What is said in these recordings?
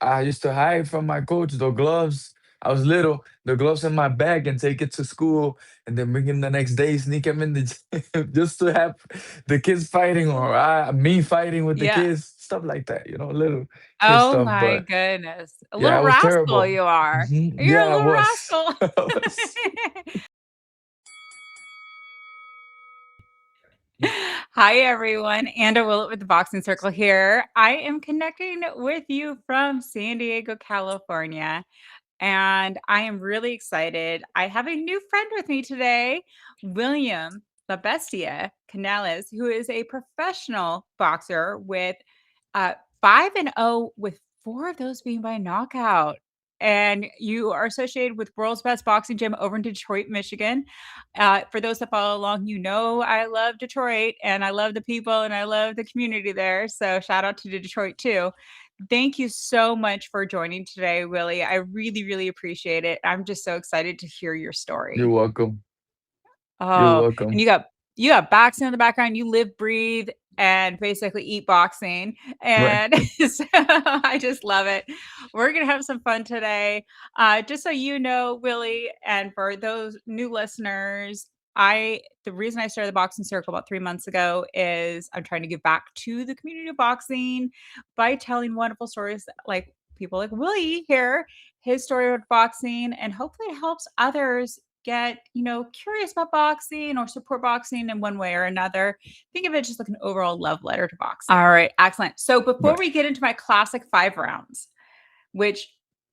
I used to hide from my coach the gloves. I was little, the gloves in my bag and take it to school and then bring him the next day, sneak him in the gym just to have the kids fighting or me fighting with the Yeah. kids, stuff like that, little kid Oh stuff. my But goodness. A yeah, I little was rascal terrible. you are. You're a Yeah, I little was. rascal. I was. Hi, everyone. Anda Willett with the Boxing Circle here. I am connecting with you from San Diego, California, and I am really excited. I have a new friend with me today, William the Bestia Canales, who is a professional boxer with 5-0, with four of those being by knockout. And you are associated with World's Best Boxing Gym over in Detroit, Michigan. For those that follow along, I love Detroit and I love the people and I love the community there. So shout out to Detroit too. Thank you so much for joining today, Willie. I really, really appreciate it. I'm just so excited to hear your You're story. welcome. You're Oh, and welcome. you got boxing in the background. You live, breathe, and basically eat boxing. Right. And so I just love it. We're gonna have some fun today. Just so you know, Willie, and for those new listeners, the reason I started the boxing circle about 3 months ago is I'm trying to give back to the community of boxing by telling wonderful stories like people like Willie here, his story with boxing, and hopefully it helps others get curious about boxing or support boxing in one way or another. Think of it just like an overall love letter to boxing. All right, excellent. So before Right. we get into my classic 5 rounds, which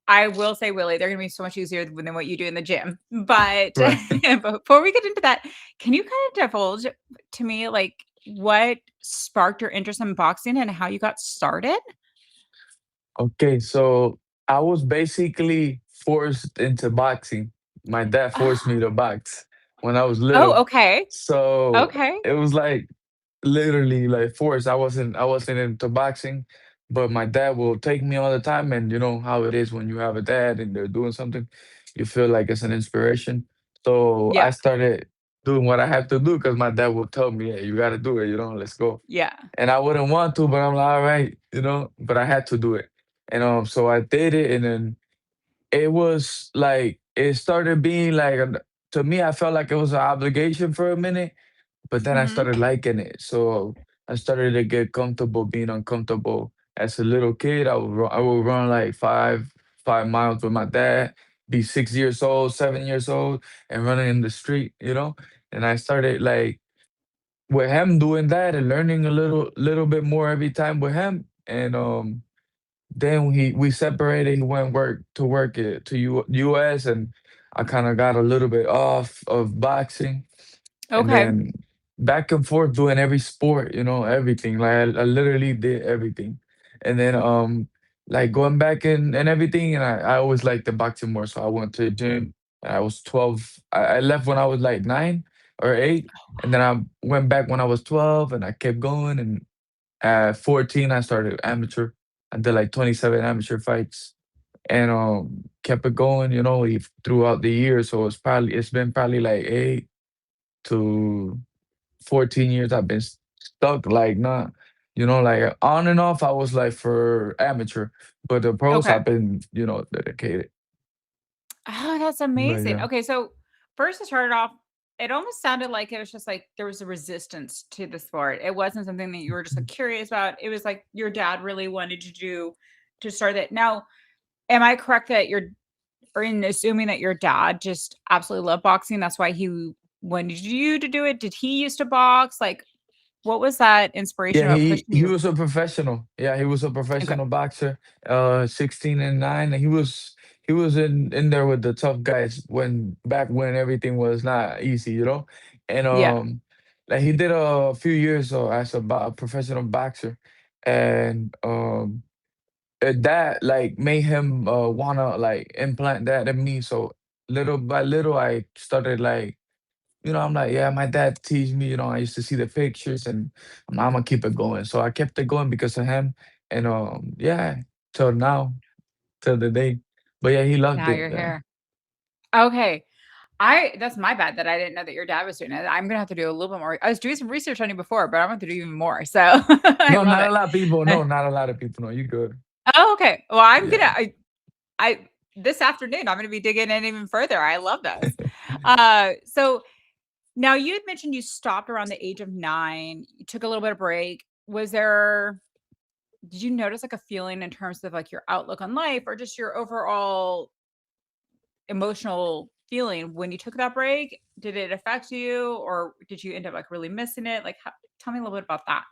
I will say, Willie, they're going to be so much easier than what you do in the gym. But Right. before we get into that, can you kind of divulge to me like what sparked your interest in boxing and how you got started? Okay, so I was basically forced into boxing. My dad forced me to box when I was Oh, little. okay. So Okay. it was like literally like forced. I wasn't into boxing, but my dad will take me all the time. And you know how it is when you have a dad and they're doing something, you feel like it's an inspiration. So I Yeah. started doing what I have to do because my dad will tell me, hey, you gotta do it, let's go. Yeah. And I wouldn't want to, but I'm like, all right, but I had to do it. And so I did it, and then it was like it started being like to me, I felt like it was an obligation for a minute, but then I Hmm. started liking it. So I started to get comfortable being uncomfortable. As a little kid, I would run like 5 miles with my dad, be 6 years old, 7 years old, and running in the street, And I started like with him doing that and learning a little bit more every time with him. And then we separated. He went to US, and I kind of got a little bit off of boxing, and Okay. then back and forth doing every sport, everything. Like I literally did everything, and then like going back and everything. And I always liked the boxing more, so I went to the gym. And I was 12. I left when I was like 9 or 8, and then I went back when I was 12, and I kept going. And at 14, I started amateur. I did like 27 amateur fights, and kept it going, throughout the years. So it's been probably like 8 to 14 years I've been stuck, like not, like on and off. I was like for amateur, but the pros Okay. I've been, dedicated. Oh, that's But amazing. yeah, Okay, so first to start off, it almost sounded like it was just like there was a resistance to the sport. It wasn't something that you were just like curious about. It was like your dad really wanted you to start it. Now, am I correct that you're or in assuming that your dad just absolutely loved boxing? That's why he wanted you to do it. Did he used to box? Like, what was that inspiration yeah, about he pushing he you? was a professional. Yeah, he was a Okay. professional boxer. 16 and 9, and he was in there with the tough guys back when everything was not easy, and Yeah. like he did a few years as a professional boxer, and that like made him wanna like implant that in me. So little by little, I started like, I'm like, yeah, my dad teased me. I used to see the pictures, and I'm gonna keep it going. So I kept it going because of him, and yeah, till now, till the day. But yeah, he loved Now it. you're Yeah. here. Okay. I That's my bad that I didn't know that your dad was doing it. I'm gonna have to do a little bit more. I was doing some research on you before, but I'm gonna have to do even more. So I No, love not a it. lot of people. Uh, No, not a lot of people. No, you good. Oh, okay. Well, I'm gonna Yeah. I this afternoon, I'm gonna be digging in even further. I love this. So now you had mentioned you stopped around the age of 9. You took a little bit of break. Was there did you notice like a feeling in terms of like your outlook on life or just your overall emotional feeling when you took that break? Did it affect you or did you end up like really missing it? Like tell me a little bit about that.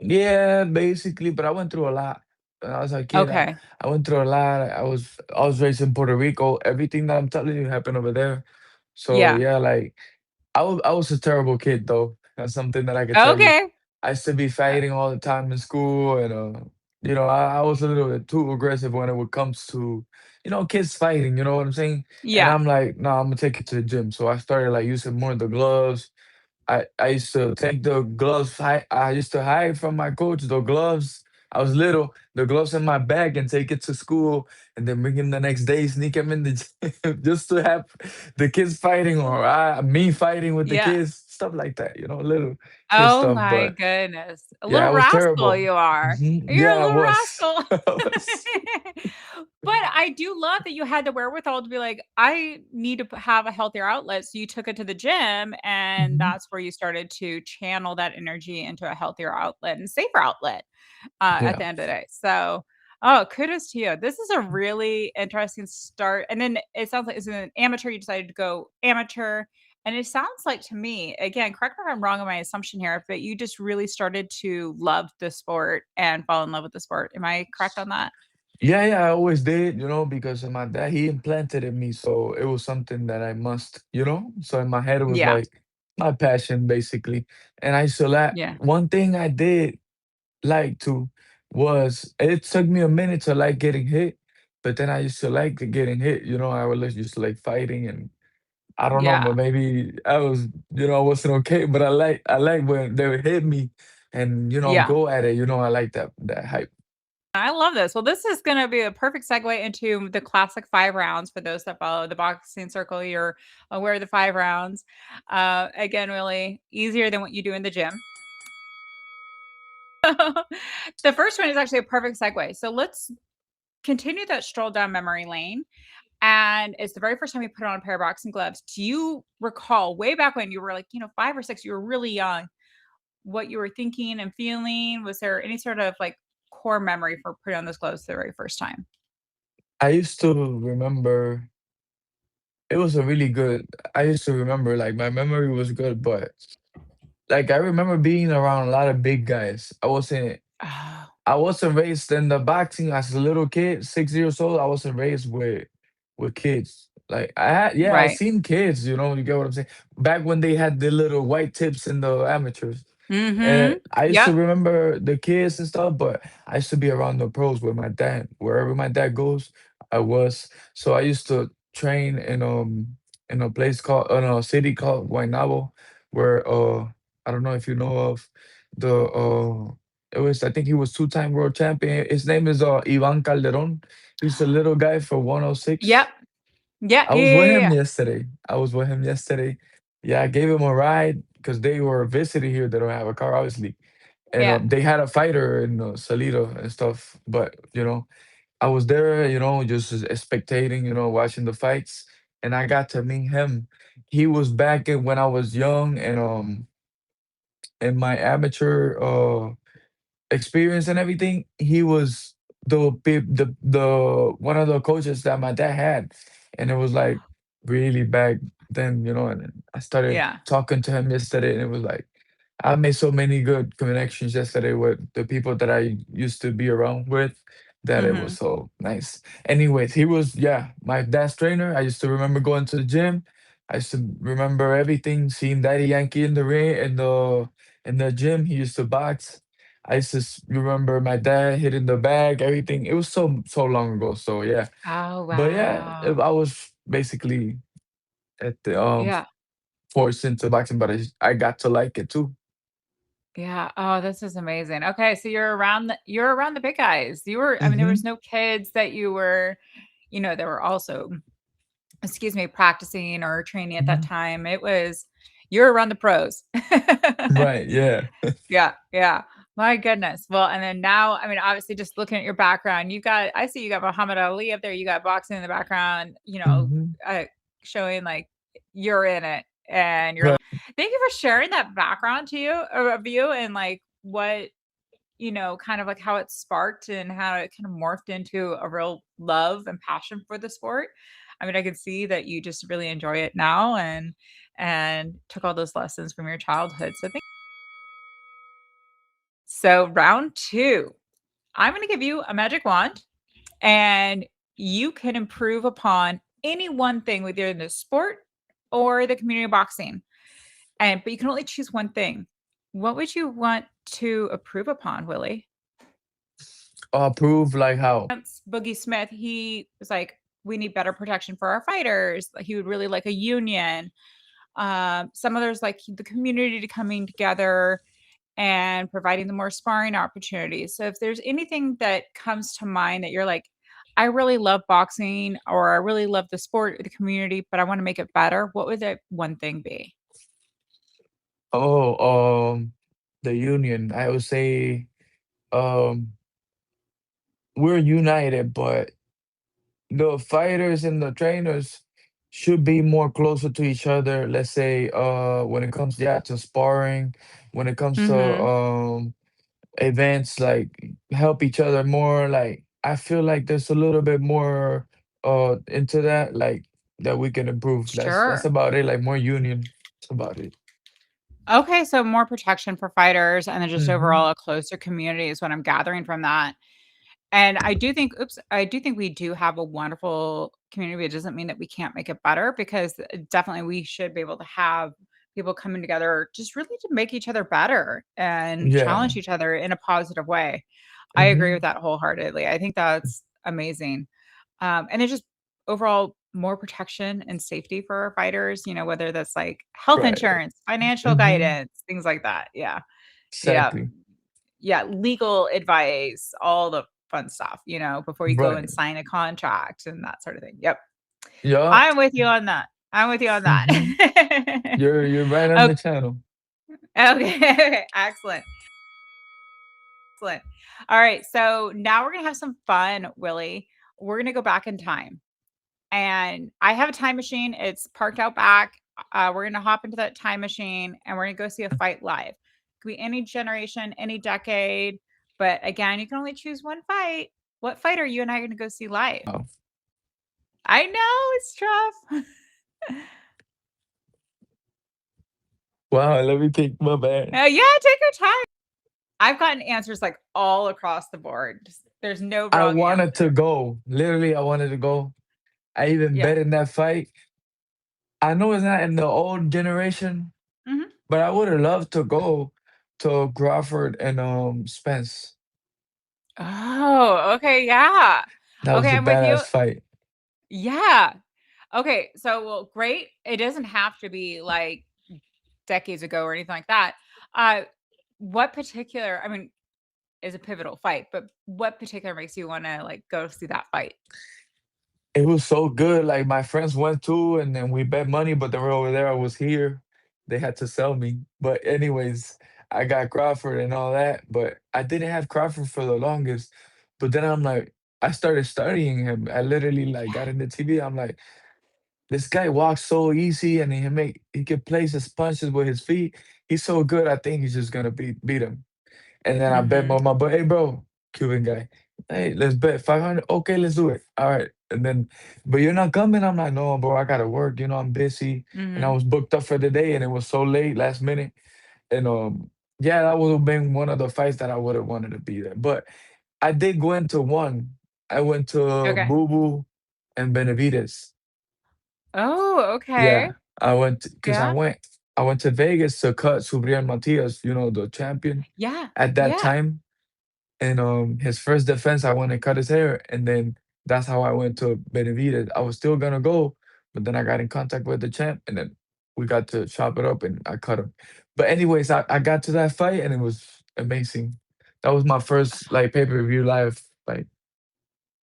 Yeah, basically, but I went through a lot. When I was a kid, Okay. I went through a lot. I was raised in Puerto Rico. Everything that I'm telling you happened over there. So Yeah. yeah, like I was a terrible kid though. That's something that I could tell you. Okay. I used to be Uh, fighting all the time in school, and I was a little bit too aggressive when it would comes to, kids fighting. You know what I'm saying? And yeah. I'm like, no, I'm gonna take it to the gym. So I started like using more of the gloves. I used to take the gloves. I used to hide from my coach the gloves. I was little, the gloves in my bag, and take it to school, and then bring him the next day, sneak him in the gym, just to have the kids fighting, or me fighting with the Yeah. kids, stuff like that. Little kid Oh stuff. my But goodness. A yeah, I little was rascal terrible. you are. You're a Yeah, I little was. rascal. I was. But I do love that you had the wherewithal to be like, I need to have a healthier outlet. So you took it to the gym, and Mhm. that's where you started to channel that energy into a healthier outlet and safer outlet at Yeah. the end of the day. So, oh, kudos to you. This is a really interesting start. And then it sounds like as an amateur, you decided to go amateur. And it sounds like to me, again, correct me if I'm wrong on my assumption here, but you just really started to love the sport and fall in love with the sport. Am I correct on that? Yeah, yeah, I always did, because my dad, he implanted in me, so it was something that I must. So in my head, it was Yeah. like my passion, basically. And I used to like, Yeah. one thing I did like to was, it took me a minute to like getting hit, but then I used to like getting hit. I was used to like fighting, and I don't know, but Yeah. maybe I wasn't okay, but I like when they would hit me and, Yeah. go at it. I like that hype. I love this. Well, this is going to be a perfect segue into the classic 5 rounds for those that follow the boxing circle. You're aware of the 5 rounds. Again, really easier than what you do in the gym. The first one is actually a perfect segue. So let's continue that stroll down memory lane. And it's the very first time you put on a pair of boxing gloves. Do you recall way back when you were like, 5 or 6, you were really young, what you were thinking and feeling? Was there any sort of like core memory for putting on those gloves the very first time? I used to remember it was a really good. I used to remember, like, my memory was good, but like I remember being around a lot of big guys. Oh, I wasn't raised in the boxing as a little kid, 6 years old. I wasn't raised with kids. Like I right. seen kids. You get what I'm saying. Back when they had the little white tips in the amateurs, and Mhm. I used to Yep. remember the kids and stuff. But I used to be around the pros with my dad. Wherever my dad goes, I was. So I used to train in a place called in a city called Guaynabo, where I don't know if you know of the I think he was two-time world champion. His name is Ivan Calderon. He's a little guy for Yep. 106. Yeah, I yeah, was yeah, with yeah, him yeah. yesterday. I was with him yesterday. Yeah, I gave him a ride because they were visiting here. They don't have a car, obviously. And Yeah. they had a fighter in Salida and stuff. But, I was there, just as spectating, watching the fights. And I got to meet him. He was back when I was young, and in my amateur experience and everything, he was the one of the coaches that my dad had, and it was like really back then, and then I started Yeah. talking to him yesterday, and it was like I made so many good connections yesterday with the people that I used to be around with, that it was Mhm. so nice. Anyways, he was, yeah, my dad's trainer. I used to remember going to the gym. I used to remember everything, seeing Daddy Yankee in the ring, in the gym. He used to box. I used to remember my dad hitting the bag, everything. It was so long ago. So yeah, Oh, but yeah, wow. I was basically at the Yeah. forced into boxing, but I got to like it too. Yeah. Oh, this is amazing. Okay, so you're around the big guys. I mean, there was Hmm. no kids that you were, that were also, excuse me, practicing or training at that Hmm. time. You're around the pros. Right. Yeah. Yeah, yeah. My goodness. Well, and then now, I mean, obviously, just looking at your background, I see you got Muhammad Ali up there. You got boxing in the background, Hmm. uh, showing like you're in it and you're, Right. thank you for sharing that background to you of you and like what, kind of like how it sparked and how it kind of morphed into a real love and passion for the sport. I mean, I can see that you just really enjoy it now and took all those lessons from your childhood. So round two, I'm going to give you a magic wand and you can improve upon any one thing with either the sport or the community of boxing. But you can only choose one thing. What would you want to improve upon, Willie? Prove like how? Boogie Smith, he was like, we need better protection for our fighters. Like, he would really like a union. Some others like the community coming together and providing the more sparring opportunities. So if there's anything that comes to mind that you're like, I really love boxing or I really love the sport or the community, but I want to make it better, what would that one thing be? Oh, the union. I would say um we're united, but the fighters and the trainers should be more closer to each other. Let's say when it comes, yeah, to sparring, when it comes to Mm-hmm. events, like help each other more. Like I feel like there's a little bit more into that, like that we can improve. That's Sure. about it. Like more union. That's about it. Okay, so more protection for fighters and then just Hmm. overall a closer community is what I'm gathering from that. And I do think we do have a wonderful community. It doesn't mean that we can't make it better because definitely we should be able to have people coming together just really to make each other better and Yeah. challenge each other in a positive way. I agree with Hmm. that wholeheartedly. I think that's amazing. And it's just overall more protection and safety for our fighters, whether that's like health Right. insurance, financial Hmm. guidance, things like that. Yeah. Yeah. Exactly. Yeah, legal advice, all the fun stuff, before you go and Right. sign a contract and that sort of thing. Yep. Yeah. I'm with you on that. I'm with you on that. Hmm. You're right on Okay. the channel. Okay. Excellent. Excellent. All right. So now we're going to have some fun, Willie. We're going to go back in time. And I have a time machine. It's parked out back. We're going to hop into that time machine and we're going to go see a fight live. Could be any generation, any decade. But again, you can only choose one fight. What fight are you and I going to go see live? Oh, I know it's tough. wow, let me think. My bad. Yeah, take your time. I've gotten answers like all across the board. There's no I wrong wanted to answer. go. Literally, I wanted to go. I even Yeah. bet in that fight. I know it's not in the old generation, Hmm. but I would have loved to go to Crawford and Spence. Oh, okay. Yeah. That was Okay. a I'm with you. badass fight. Yeah. Okay. So, well, great. It doesn't have to be like decades ago or anything like that. Uh, what particular, I mean, is a pivotal fight, but what particular makes you want to like go see that fight? It was so good. Like my friends went too, and then we bet money, but they were over there. I was here. They had to sell me. But anyways, I got Crawford and all that. But I didn't have Crawford for the longest. But then I'm like, I started studying him. I literally like got in the TV. I'm like, this guy walks so easy, and he can place his punches with his feet. He's so good. I think he's just gonna beat him. And then I bet Mm-hmm. mama, but hey, bro, Cuban guy, hey, let's bet 500. Okay, let's do it. All right. And then, but you're not coming. I'm like, no, bro, I gotta work. I'm busy, and I Mm-hmm. was booked up for the day, and it was so late, last minute. And yeah, that would have been one of the fights that I would have wanted to be there. But I did go into one. I went to Okay. Boo Boo and Benavides. Oh, okay. Yeah, I went because Yeah. I went to Vegas to cut Subriel Matias, the champion Yeah. at that Yeah. time. And his first defense, I went and cut his hair, and then that's how I went to Benavides. I was still gonna go, but then I got in contact with the champ, and then we got to chop it up, and I cut him. But anyways, I got to that fight, and it was amazing. That was my first like pay-per-view live fight.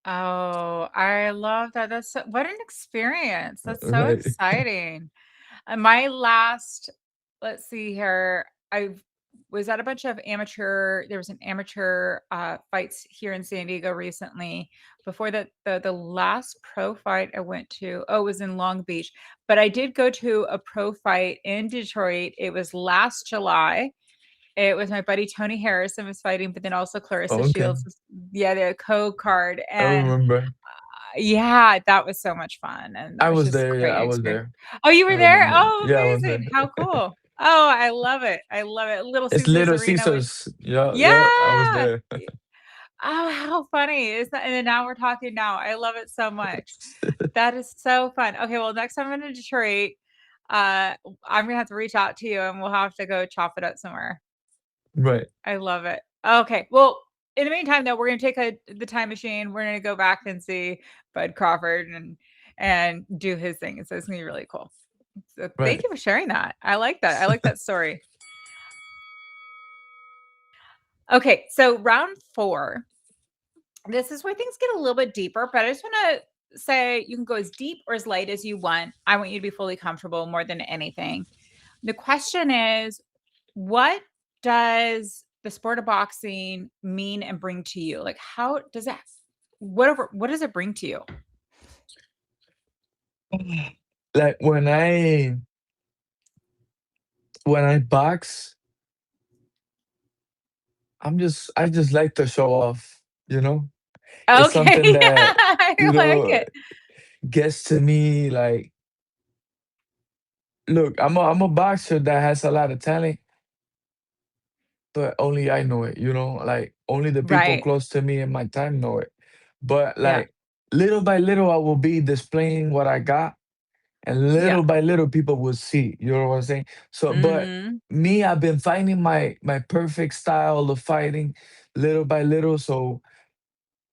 Oh, I love that. What an experience. That's so Right. exciting. My last, let's see here. was at a bunch of amateur there was an amateur, fights here in San Diego recently. Before that, the last pro fight I went to oh, it was in Long Beach, but I did go to a pro fight in Detroit. It was last July. It was my buddy Tony Harrison was fighting, but then also Clarissa Oh, okay. Shields was yeah, the co-card, I and remember. yeah, that was so much fun, and I that was was just a there. Yeah, great I was experience. there. Oh, you I were there? remember. Oh, Yeah, I was there. amazing. How cool. Oh, I love it. I love it. Little It's Caesars Little Arena was Caesars. Yeah, yeah, I was yeah. there. Oh, how funny. Is that and then now we're talking now. I love it so much. That is so fun. Okay, well, next time I'm in Detroit, I'm gonna have to reach out to you and we'll have to go chop it up somewhere. Right, I love it. Okay. Well, in the meantime, though, we're gonna take the time machine. We're gonna go back and see Bud Crawford and do his thing. So it's gonna be really cool. So thank right, you for sharing that. I like that. I like that story. Okay, so round 4. This is where things get a little bit deeper, but I just want to say you can go as deep or as light as you want. I want you to be fully comfortable more than anything. The question is, what does the sport of boxing mean and bring to you? Like, how does that, what does it bring to you? like when I box, I just like to show off, you know? It's Okay. something that, I you like know, it. gets to me like, look, I'm a boxer that has a lot of talent, but only I know it, you know? Like only the people Right. close to me in my time know it. But Yeah. like little by little I will be displaying what I got, and Yeah. little by little people will see, you know what I'm saying? So but Mhm. me, I've been finding my perfect style of fighting little by little. So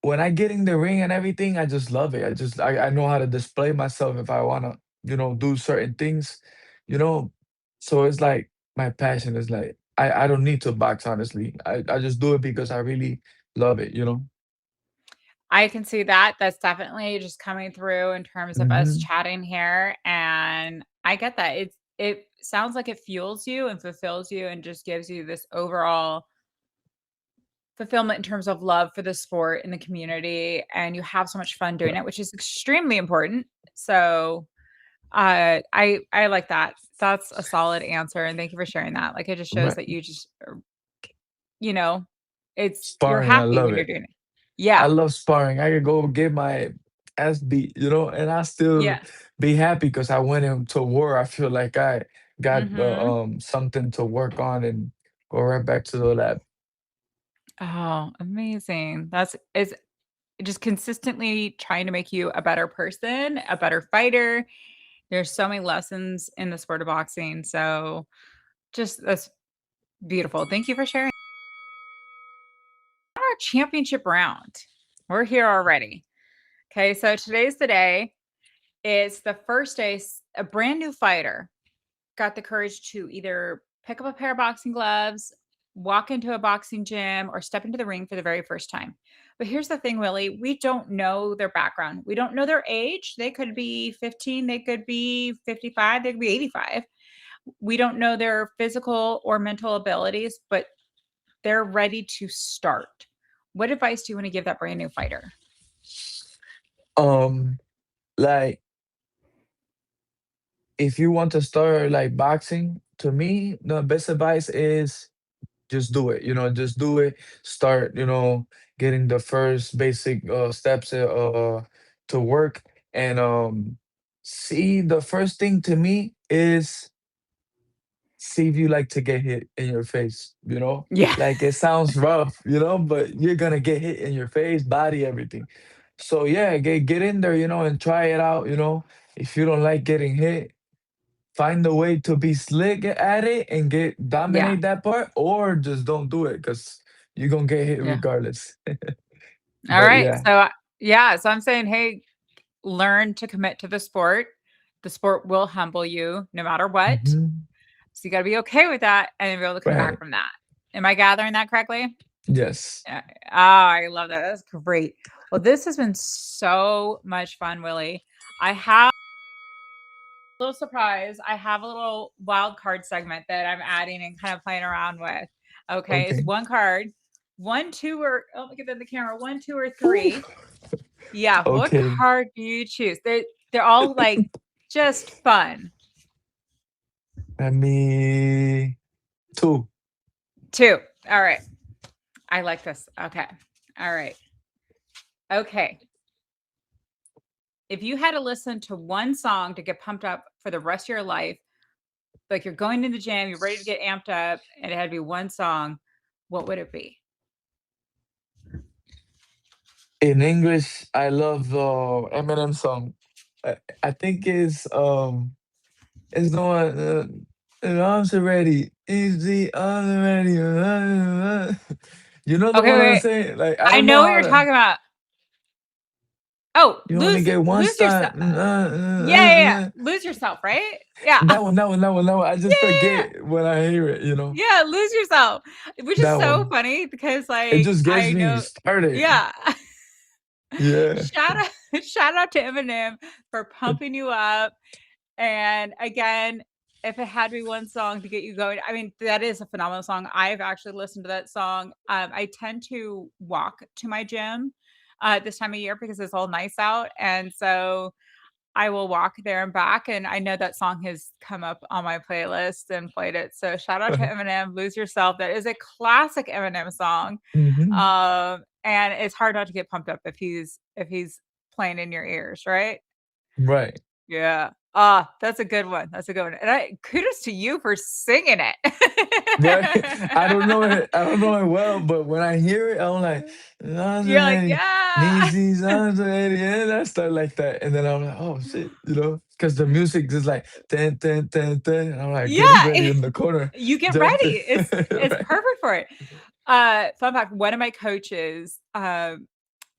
when I get in the ring and everything, I just love it. I know how to display myself if I wanna, do certain things, you know. So it's like my passion is like I don't need to box honestly. I just do it because I really love it, you know. I can see that. That's definitely just coming through in terms of us Hmm. chatting here, and I get that. It sounds like it fuels you and fulfills you and just gives you this overall fulfillment in terms of love for the sport and the community, and you have so much fun doing it, which is extremely important. So, I like that. That's a solid answer, and thank you for sharing that. Like, it just shows Right. that you just are you know, you're Sparring, I happy love when you're it. doing it. I Yeah. love sparring. I could go get my ass beat, and I still Yeah. be happy because I went into war. I feel like I got Mhm. something to work on and go right back to the lab. Oh, amazing. That's is just consistently trying to make you a better person, a better fighter. There's so many lessons in the sport of boxing. So just that's beautiful. Thank you for sharing. Our championship round. We're here already. Okay, so today's the day. It's the first day a brand new fighter got the courage to either pick up a pair of boxing gloves, walk into a boxing gym, or step into the ring for the very first time. But here's the thing, Willie, we don't know their background. We don't know their age. They could be 15, they could be 55, they could be 85. We don't know their physical or mental abilities, but they're ready to start. What advice do you want to give that brand new fighter? Um, like if you want to start like boxing, to me, the best advice is just do it. Just do it. Start, getting the first basic steps to work, and see, the first thing to me is see if you like to get hit in your face. Yeah. Like it sounds rough, but you're gonna get hit in your face, body, everything. So yeah, get in there, and try it out. If you don't like getting hit, find a way to be slick at it and get Yeah. dominate that part, or just don't do it because you're gonna get hit Yeah. regardless. All But right. yeah. So, yeah. So I'm saying, hey, learn to commit to the sport. The sport will humble you no matter what. Hmm. So you got to be okay with that and be able to come back Right. from that. Am I gathering that correctly? Yes. Oh, I love that. That's great. Well, this has been so much fun, Willie. I have a little surprise. I have a little wild card segment that I'm adding and kind of playing around with. Okay, it's Okay. one card. One, two, or oh, look at the camera. One, two, or Ooh. three. Yeah, what Okay. card do you choose? They're all like just fun. Let me two. Two. All right. I like this. Okay. All right. Okay. If you had to listen to one song to get pumped up for the rest of your life, like you're going to the gym, you're ready to get amped up, and it had to be one song, what would it be? In English, I love the Eminem song. I think it's the one. The arms are ready. Is the arms ready? You know the Okay, one I'm wait. saying? Like I I don't know know what how you're to. talking about. Oh, You only get one lose yourself. shot. Yeah. Lose yourself, right? Yeah. That one, that one, that one, that one. I just Yeah. forget when I hear it. Yeah, lose yourself. Which is That so one. funny because It like just gets I me know started. yeah. Yeah. Shout out shout out to Eminem for pumping you up. And again, if it had to be one song to get you going, I mean, that is a phenomenal song. I've actually listened to that song. I tend to walk to my gym this time of year because it's all nice out. And so I will walk there and back. And I know that song has come up on my playlist and played it. So shout out to Eminem, Lose Yourself. That is a classic Eminem song. Hmm. And it's hard not to get pumped up if he's playing in your ears, right? Right. Yeah. Ah, that's a good one. That's a good one. And kudos to you for singing Right. I don't know it. it. I don't know it well, but when I hear it, I'm like, You're like, "Anxiety, yeah. needs these anxiety," and I start like that, and then I'm like, oh shit, because the music is like ten, ten, ten, ten, and I'm like getting Yeah. ready in the corner, You get jumping. ready. It's Right. perfect for it. Fun fact, one of my coaches,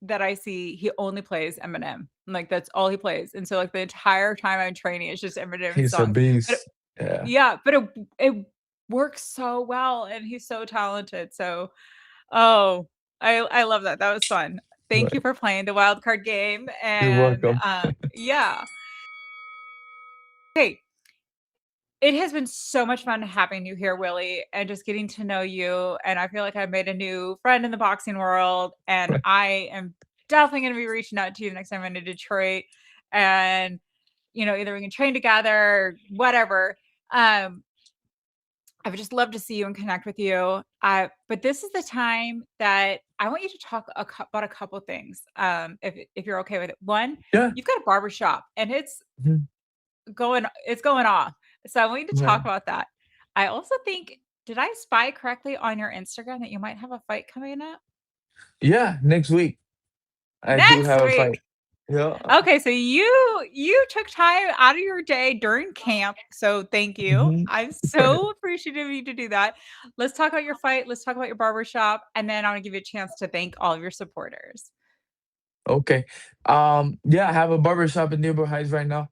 that I see, he only plays Eminem. Like that's all he plays. And so like the entire time I'm training, it's just Eminem He's a songs. But beast. Yeah. yeah, but it works so well and he's so talented. So oh, I love that. That was fun. Thank you Right. for playing the wild card game. You're And welcome. yeah. Hey, it has been so much fun having you here, Willie, and just getting to know you. And I feel like I've made a new friend in the boxing world. And Right. I am definitely going to be reaching out to you the next time I'm in Detroit. And, either we can train together or whatever. Um, I would just love to see you and connect with you. But this is the time that I want you to talk about a couple things. If you're okay with it. One, Yeah. you've got a barber shop and Mhm. it's going off. So I want you to talk Right. about that. I also think, did I spy correctly on your Instagram that you might have a fight coming up Yeah. Next week, I do next have a week? fight. Yeah. Okay, so you took time out of your day during camp. So thank you. Mhm. I'm so appreciative of you to do that. Let's talk about your fight. Let's talk about your barbershop. And then I want to give you a chance to thank all of your supporters. Okay. Yeah, I have a barber shop in Newport Heights right now.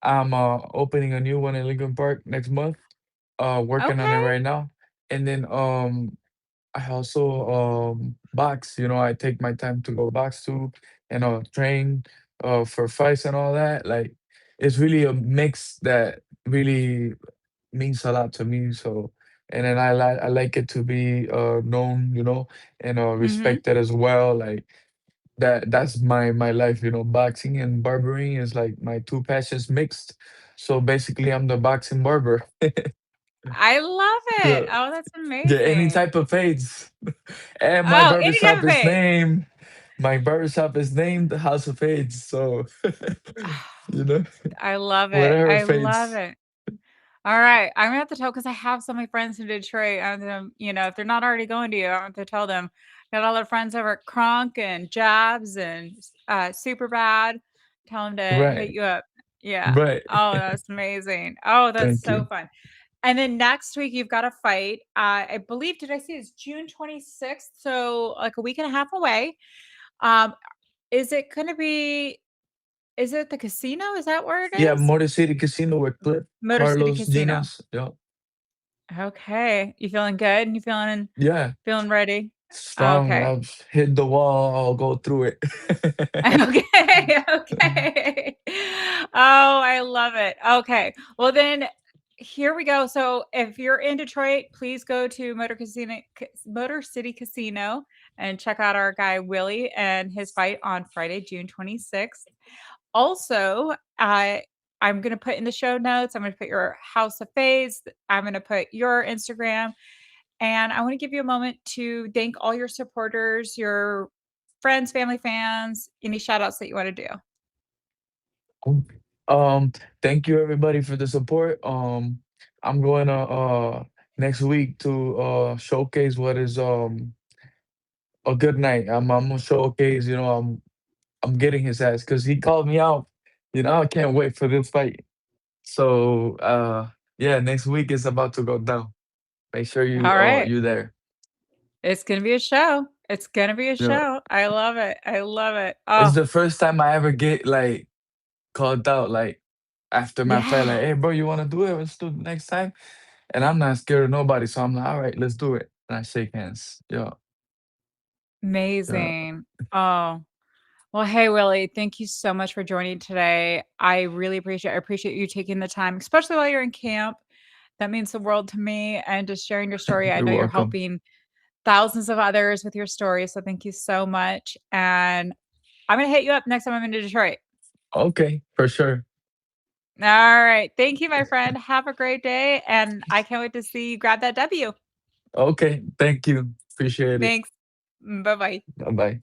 I'm opening a new one in Lincoln Park next month. Working on it Okay. right now. And then I also box, I take my time to go box too and train for fights and all that. Like it's really a mix that really means a lot to me. So and then I like it to be known, and Hmm. respected as well. Like that's my life, boxing and barbering is like my two passions mixed. So basically I'm the boxing barber. I love it. Yeah. Oh, that's Yeah, any amazing. type of fades. And my Oh, any type barbershop of is fade. named the House of Fades. So you know, I love it. whatever I love fades. it. All right. I'm gonna have to tell because I have so many friends in Detroit. If they're not already going to you, I have to tell them. Got all their friends over at Kronk and Jabs and Super Bad. Tell them to hit Right. you up. Yeah. Right. Oh, that's amazing. Oh, that's Thank so you. fun. And then next week you've got a fight. I believe, did I see it's June 26th? So like a week and a half away. Um, is it gonna be is it the casino? Is that where it Yeah, is? Motor City Casino with Clip, Motor City Carlos, Casino. Ginas. Yeah. Okay. You feeling good? You Yeah. feeling ready? Strong. Okay. I've hit the wall, I'll go through it. Okay. Okay. Oh, I love it. Okay. Well then here we go. So if you're in Detroit, please go to Motor City Casino and check out our guy Willie and his fight on Friday, June 26th. Also, I'm going to put in the show notes, I'm going to put your House of Faves, I'm going to put your Instagram, and I want to give you a moment to thank all your supporters, your friends, family, fans, any shout outs that you want to do. Um, um, Thank you everybody for the support. I'm going to next week to showcase what is a good night. I'm gonna showcase, I'm getting his ass because he called me out. I can't wait for this fight. So yeah, next week is about to go down. Make sure All right. you there. It's going to be a show. It's going to be a Yeah. show. I love it. I love it. It's Oh, the first time I ever get like called out like after my fight, like, yeah. hey bro, you wanna do it? Let's do it next time. And I'm not scared of nobody. So I'm like, all right, let's do it. And I shake hands. Yeah. Yeah. Amazing. Oh, well, hey, Willie, thank you so much for joining today. I appreciate you taking the time, especially while you're in camp. That means the world to me and just sharing your story. I You're know you're welcome. helping thousands of others with your story. So thank you so much. And I'm going to hit you up next time I'm in Detroit. Okay, for sure. All right. Thank you, my friend. Have a great day. And I can't wait to see you grab that W. Okay, thank you. Appreciate it. Thanks. Bye bye. Bye bye.